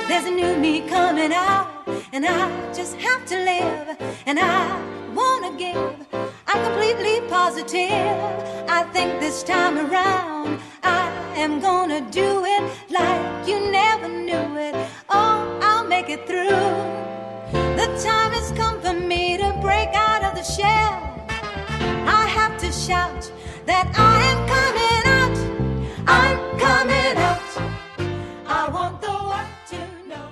There's a new me coming out, and I just have to live, and I wanna give. I'm completely positive. I think this time around I am gonna do it like you never knew it. Oh, I'll make it through. The time has come for me to break out of the shell. I have to shout that I am coming out. I'm coming out. I want the world to know.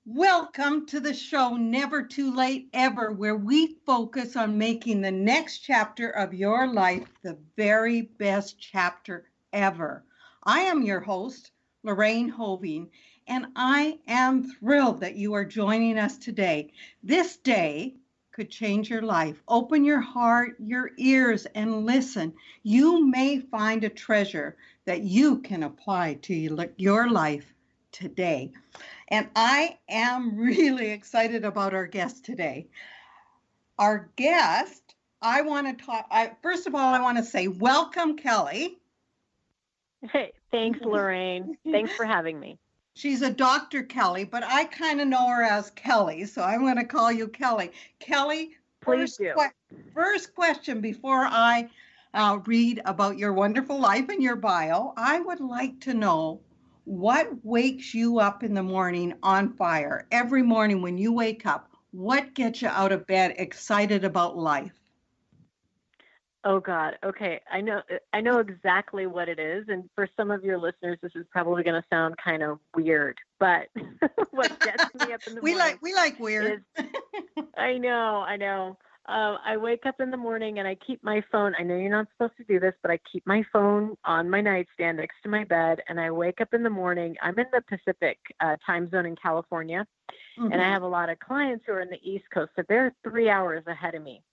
Welcome to the show, Never Too Late Ever, where we focus on making the next chapter of your life the very best chapter ever. I am your host, Lorraine Hoving, and I am thrilled that you are joining us today. This day could change your life. Open your heart, your ears, and listen. You may find a treasure that you can apply to your life today. And I am really excited about our guest today. Our guest, I want to talk, first of all, I want to say welcome, Kellee. Hey, thanks, Lorraine. Thanks for having me. She's a Dr. Kellee, but I kind of know her as Kellee, so I'm going to call you Kellee. Kellee, please do. First question before I read about your wonderful life and your bio, I would like to know what wakes you up in the morning on fire? Every morning when you wake up, what gets you out of bed excited about life? Oh God. Okay. I know exactly what it is. And for some of your listeners, this is probably going to sound kind of weird, but what gets me up in the morning. We like weird. I know. I wake up in the morning and I keep my phone. I know you're not supposed to do this, but I keep my phone on my nightstand next to my bed. And I wake up in the morning. I'm in the Pacific time zone in California. Mm-hmm. And I have a lot of clients who are in the East Coast. So they're 3 hours ahead of me.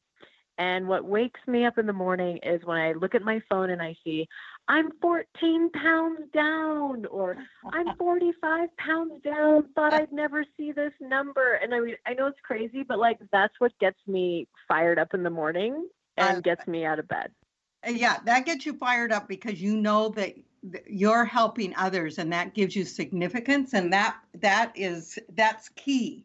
And what wakes me up in the morning is when I look at my phone and I see I'm 14 pounds down, or I'm 45 pounds down, thought I'd never see this number. And I mean, I know it's crazy, but like, that's what gets me fired up in the morning and gets me out of bed. Yeah, that gets you fired up because you know that you're helping others, and that gives you significance. And that's key.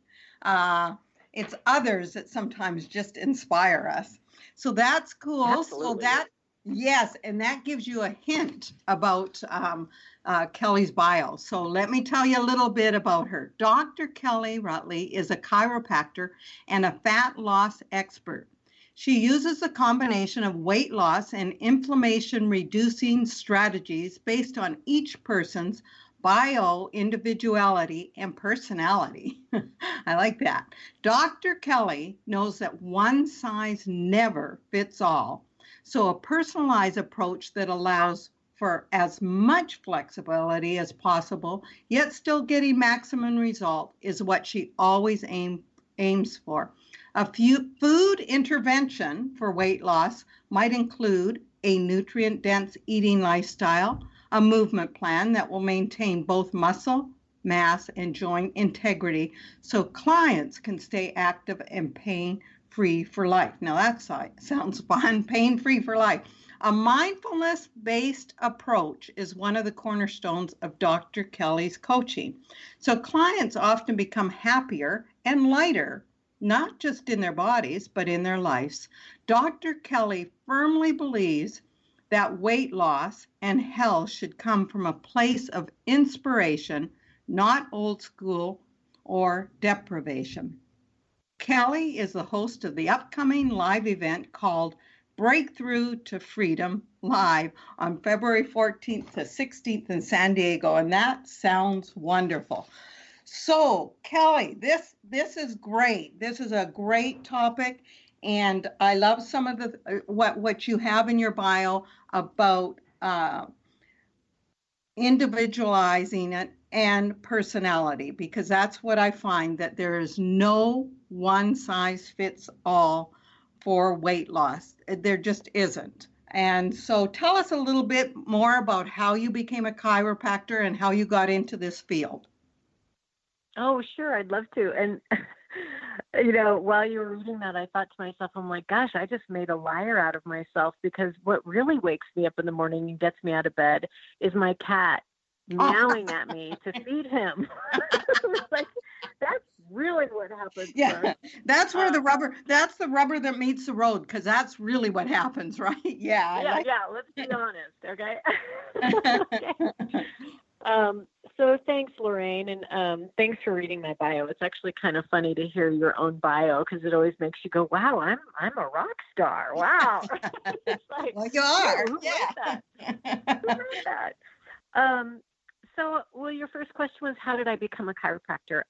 It's others that sometimes just inspire us. So that's cool. Absolutely. So yes, and that gives you a hint about Kellee's bio. So let me tell you a little bit about her. Dr. Kellee Rutley is a chiropractor and a fat loss expert. She uses a combination of weight loss and inflammation reducing strategies based on each person's bio-individuality and personality. I like that. Dr. Kellee knows that one size never fits all. So a personalized approach that allows for as much flexibility as possible, yet still getting maximum result, is what she always aims for. A food intervention for weight loss might include a nutrient-dense eating lifestyle, a movement plan that will maintain both muscle mass and joint integrity so clients can stay active and pain-free for life. Now that sounds fun, pain-free for life. A mindfulness-based approach is one of the cornerstones of Dr. Kellee's coaching. So clients often become happier and lighter, not just in their bodies, but in their lives. Dr. Kellee firmly believes that weight loss and health should come from a place of inspiration, not old school or deprivation. Kellee is the host of the upcoming live event called Breakthrough to Freedom Live on February 14th to 16th in San Diego, and that sounds wonderful. So, Kellee, this is great. This is a great topic. And I love some of the what you have in your bio about individualizing it and personality, because that's what I find, that there is no one size fits all for weight loss. There just isn't. And so tell us a little bit more about how you became a chiropractor and how you got into this field. Oh, sure. I'd love to. And while you were reading that, I thought to myself, I'm like, gosh, I just made a liar out of myself, because what really wakes me up in the morning and gets me out of bed is my cat meowing at me to feed him. It's like, that's really what happens. Yeah, that's where that's the rubber that meets the road, because that's really what happens, right? Yeah. Let's be honest, okay? Okay. So thanks, Lorraine, and thanks for reading my bio. It's actually kind of funny to hear your own bio, because it always makes you go, "Wow, I'm a rock star! Wow!" It's like, Well, you are. Who wrote that? Who wrote that? Well, your first question was, how did I become a chiropractor?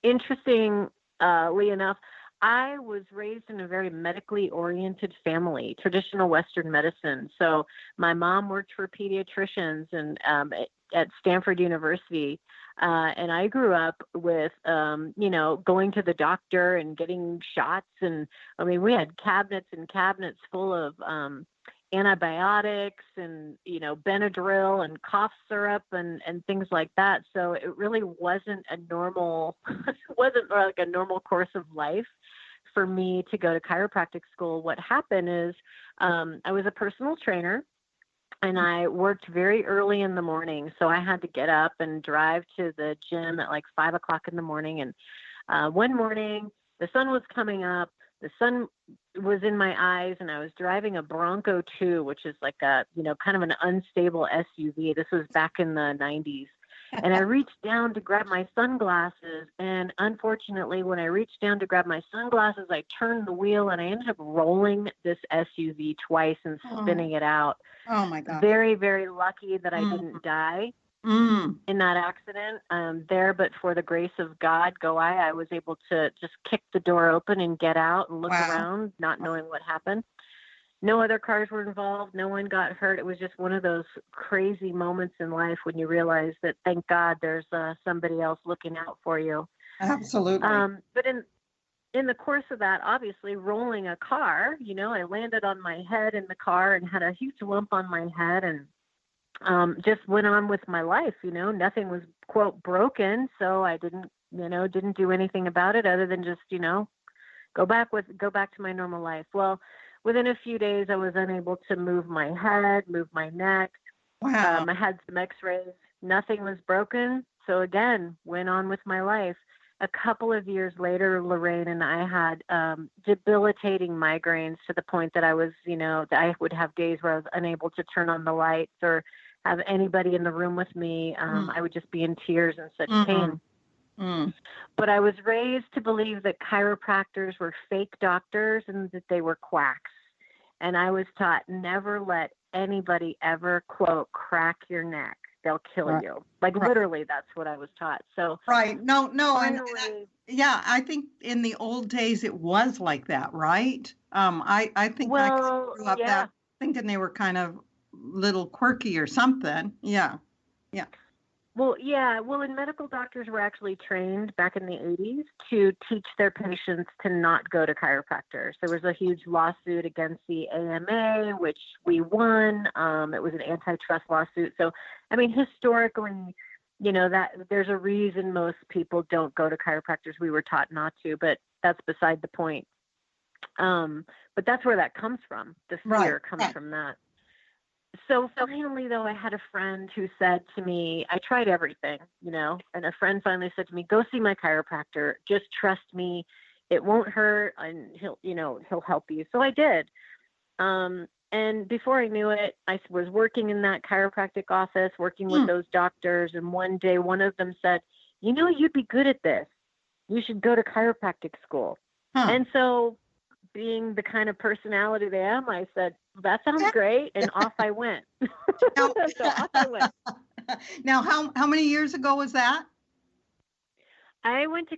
Interestingly enough, I was raised in a very medically oriented family, traditional Western medicine. So my mom worked for pediatricians and at Stanford University. And I grew up with, going to the doctor and getting shots. And I mean, we had cabinets and cabinets full of antibiotics and, Benadryl and cough syrup and things like that. So it really wasn't a normal, wasn't like a normal course of life for me to go to chiropractic school. What happened is I was a personal trainer, and I worked very early in the morning. So I had to get up and drive to the gym at like 5 o'clock in the morning. And one morning the sun was coming up, the sun was in my eyes, and I was driving a Bronco 2, which is like a, kind of an unstable SUV. This was back in the 90s. And I reached down to grab my sunglasses. And unfortunately, when I reached down to grab my sunglasses, I turned the wheel and I ended up rolling this SUV twice and spinning it out. Oh my God. Very, very lucky that I didn't die in that accident there, but for the grace of God, I was able to just kick the door open and get out and look around, not knowing what happened. No other cars were involved. No one got hurt. It was just one of those crazy moments in life when you realize that, thank God, there's somebody else looking out for you. Absolutely. But in the course of that, obviously rolling a car, I landed on my head in the car and had a huge lump on my head, and just went on with my life. Nothing was, quote, broken. So I didn't do anything about it other than just, go back to my normal life. Well, within a few days, I was unable to move my head, move my neck. Wow. I had some x-rays. Nothing was broken. So again, went on with my life. A couple of years later, Lorraine and I had debilitating migraines to the point that I was, that I would have days where I was unable to turn on the lights or have anybody in the room with me. I would just be in tears and such pain. But I was raised to believe that chiropractors were fake doctors and that they were quacks. And I was taught, never let anybody ever, quote, crack your neck. They'll kill you. Like literally, that's what I was taught. So No. finally, I think in the old days it was like that, right? I think I grew up that thinking they were kind of little quirky or something. Yeah. Well, and medical doctors were actually trained back in the 80s to teach their patients to not go to chiropractors. There was a huge lawsuit against the AMA, which we won. It was an antitrust lawsuit. So, I mean, historically, that there's a reason most people don't go to chiropractors. We were taught not to, but that's beside the point. But that's where that comes from. The fear comes from that. So finally, though, I had a friend who said to me, I tried everything, and a friend finally said to me, go see my chiropractor. Just trust me. It won't hurt, and he'll help you. So I did. And before I knew it, I was working in that chiropractic office, working with those doctors. And one day, one of them said, you'd be good at this. You should go to chiropractic school. And so, being the kind of personality that I am, I said, that sounds great. And off I went. So off I went. Now, how many years ago was that? I went to,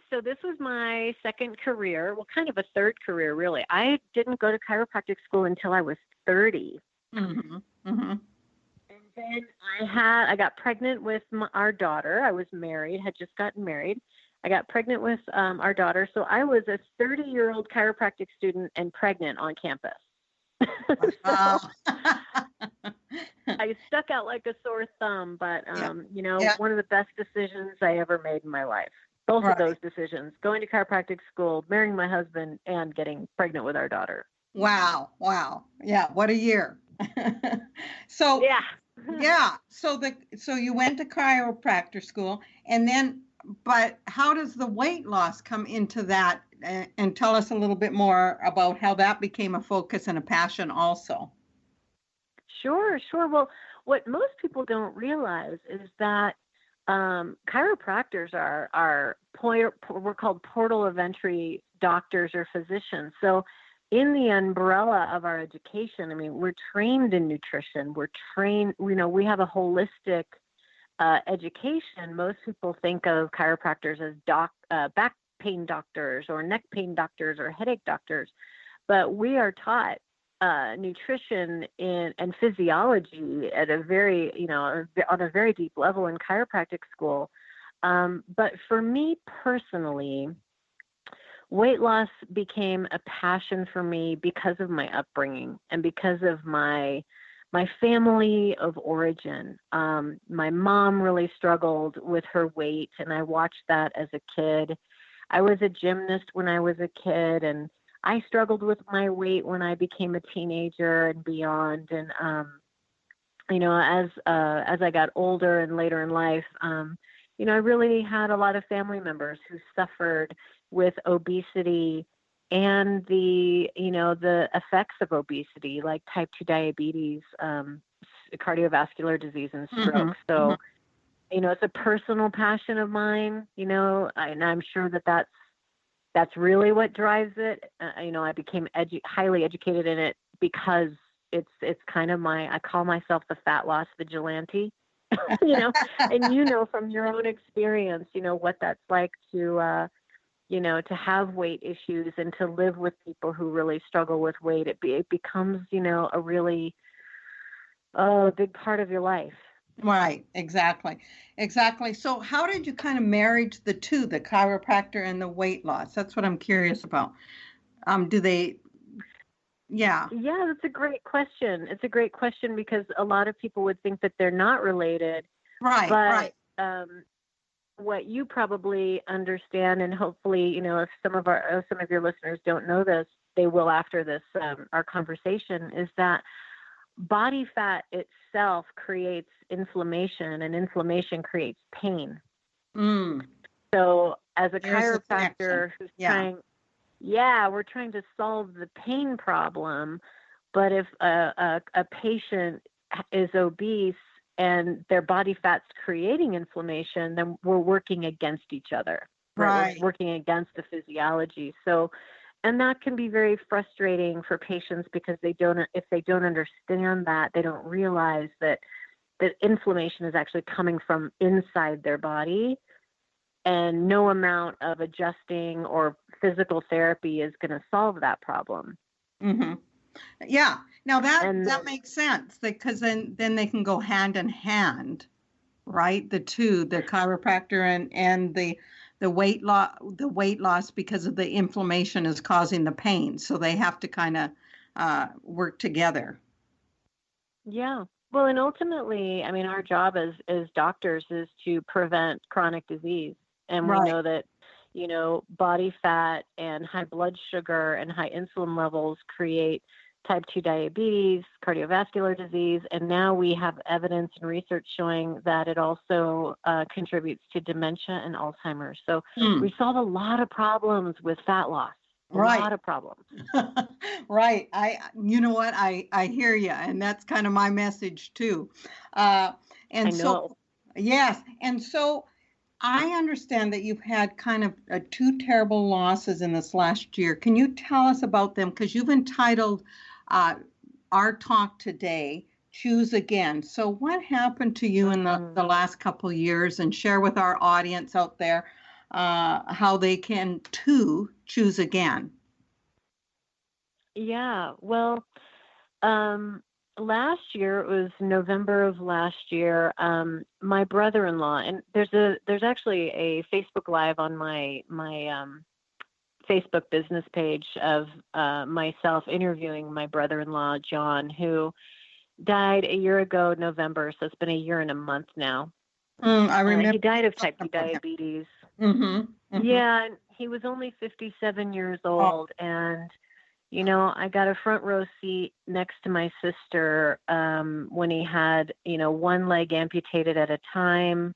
so this was my second career. Well, kind of a third career, really. I didn't go to chiropractic school until I was 30. And then I got pregnant with our daughter. I was married, had just gotten married. I got pregnant with our daughter. So I was a 30-year-old chiropractic student and pregnant on campus. I stuck out like a sore thumb, but one of the best decisions I ever made in my life. Both of those decisions, going to chiropractic school, marrying my husband, and getting pregnant with our daughter. Wow. Yeah. What a year. So, Yeah. So you went to chiropractor school, and then, but how does the weight loss come into that? And tell us a little bit more about how that became a focus and a passion also. Sure, sure. Well, what most people don't realize is that chiropractors we're called portal of entry doctors or physicians. So, in the umbrella of our education, I mean, we're trained in nutrition. We're trained. We have a holistic education. Most people think of chiropractors as back pain doctors or neck pain doctors or headache doctors, but we are taught nutrition and physiology at a very, on a very deep level in chiropractic school. But for me personally, weight loss became a passion for me because of my upbringing and because of my family of origin. My mom really struggled with her weight, and I watched that as a kid. I was a gymnast when I was a kid, and I struggled with my weight when I became a teenager and beyond. And as I got older and later in life, I really had a lot of family members who suffered with obesity and the effects of obesity, like type 2 diabetes, cardiovascular disease, and stroke. So, it's a personal passion of mine, and I'm sure that's really what drives it. I became highly educated in it because it's kind of I call myself the fat loss vigilante, and from your own experience, what that's like to have weight issues and to live with people who really struggle with weight. It becomes, a really big part of your life. Right, exactly. Exactly. So how did you kind of marriage the two, the chiropractor and the weight loss? That's what I'm curious about. Do they, yeah. Yeah, that's a great question. It's a great question because a lot of people would think that they're not related, Right, but right. what you probably understand, and hopefully, if some of your listeners don't know this, they will after this our conversation, is that body fat itself creates inflammation, and inflammation creates pain. Mm, So, as a there's the connection. chiropractor who's Yeah. we're trying to solve the pain problem. But if a patient is obese and their body fat's creating inflammation, then we're working against each other, right? Right. We're working against the physiology. So, and that can be very frustrating for patients because if they don't understand that, they don't realize that inflammation is actually coming from inside their body, and no amount of adjusting or physical therapy is going to solve that problem. Mm-hmm. Yeah. Now And that makes sense because then they can go hand in hand, right? The two, the chiropractor and the weight loss because of the inflammation is causing the pain. So they have to kind of work together. yeah, well, and ultimately, I mean, our job as doctors is to prevent chronic disease. And we Right. know that, body fat and high blood sugar and high insulin levels create type 2 diabetes, cardiovascular disease. And now we have evidence and research showing that it also contributes to dementia and Alzheimer's. So Mm, we solve a lot of problems with fat loss, a right. lot of problems. Right. You know what? I hear you, and that's kind of my message too. Uh, I and so, know. yes, and so I understand that you've had kind of two terrible losses in this last year. Can you tell us about them? Because you've entitled uh, our talk today, Choose Again. So, what happened to you in the last couple of years? And share with our audience out there how they can too choose again. Yeah. Well, last year, it was November of last year, my brother-in-law, and there's actually a Facebook Live on my Facebook business page of myself interviewing my brother-in-law, John, who died a year ago, November. So it's been a year and a month now. I He remember died of type talking 2 about him. diabetes. Mm-hmm. Mm-hmm. Yeah, and he was only 57 years Oh, old, and I got a front row seat next to my sister when he had, one leg amputated at a time.